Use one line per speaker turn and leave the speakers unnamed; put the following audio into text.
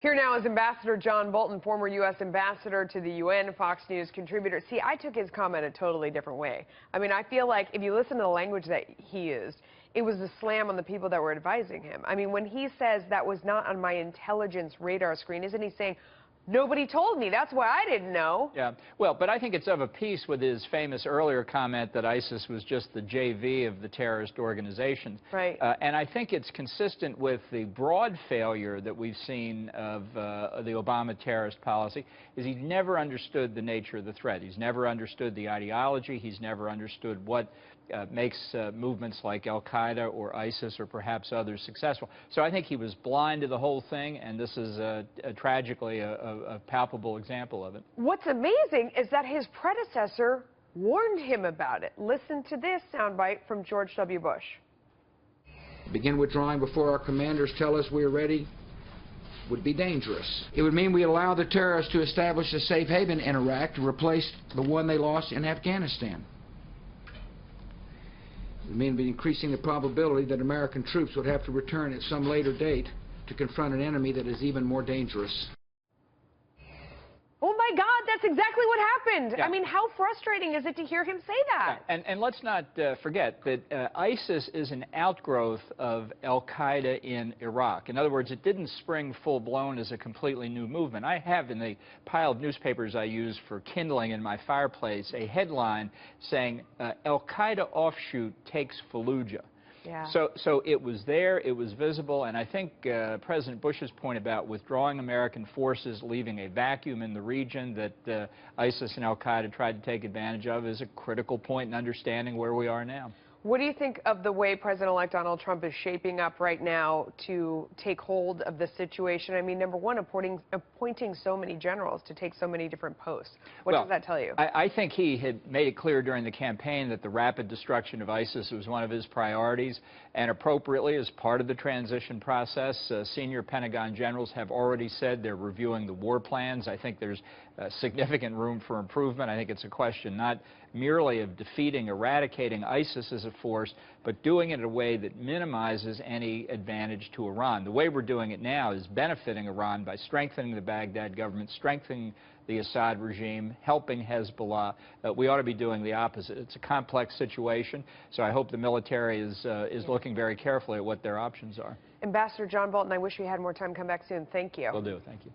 Here now is Ambassador John Bolton, former U.S. ambassador to the UN, Fox News contributor. See, I took his comment a totally different way. I mean, I feel like if you listen to the language that he used, it was a slam on the people that were advising him. I mean, when he says that was not on my intelligence radar screen, isn't he saying, nobody told me, that's why I didn't know?
Yeah, well, but I think it's of a piece with his famous earlier comment that ISIS was just the JV of the terrorist organizations.
Right.
And I think it's consistent with the broad failure that we've seen of the Obama terrorist policy, is he never understood the nature of the threat. He's never understood the ideology. He's never understood what makes movements like Al-Qaeda or ISIS or perhaps others successful. So I think he was blind to the whole thing, and this is tragically a palpable example of it.
What's amazing is that his predecessor warned him about it. Listen to this soundbite from George W. Bush.
Begin withdrawing before our commanders tell us we are ready would be dangerous. It would mean we allow the terrorists to establish a safe haven in Iraq to replace the one they lost in Afghanistan. It would mean increasing the probability that American troops would have to return at some later date to confront an enemy that is even more dangerous.
Oh my God, that's exactly what happened.
Yeah.
I mean, how frustrating is it to hear him say that?
Yeah. And let's not forget that ISIS is an outgrowth of Al-Qaeda in Iraq. In other words, it didn't spring full-blown as a completely new movement. I have in the pile of newspapers I use for kindling in my fireplace a headline saying, Al-Qaeda offshoot takes Fallujah.
Yeah.
So it was there, it was visible, and I think President Bush's point about withdrawing American forces, leaving a vacuum in the region that ISIS and Al-Qaeda tried to take advantage of is a critical point in understanding where we are now.
What do you think of the way President-elect Donald Trump is shaping up right now to take hold of the situation? I mean, number one, appointing so many generals to take so many different posts. What does that tell you?
I think he had made it clear during the campaign that the rapid destruction of ISIS was one of his priorities, and appropriately, as part of the transition process, senior Pentagon generals have already said they're reviewing the war plans. I think there's significant room for improvement. I think it's a question not merely of defeating, eradicating ISIS as a force, but doing it in a way that minimizes any advantage to Iran. The way we're doing it now is benefiting Iran by strengthening the Baghdad government, strengthening the Assad regime, helping Hezbollah. We ought to be doing the opposite. It's a complex situation, so I hope the military is looking very carefully at what their options are.
Ambassador John Bolton, I wish we had more time. Come back soon. Thank you.
Will do. Thank you.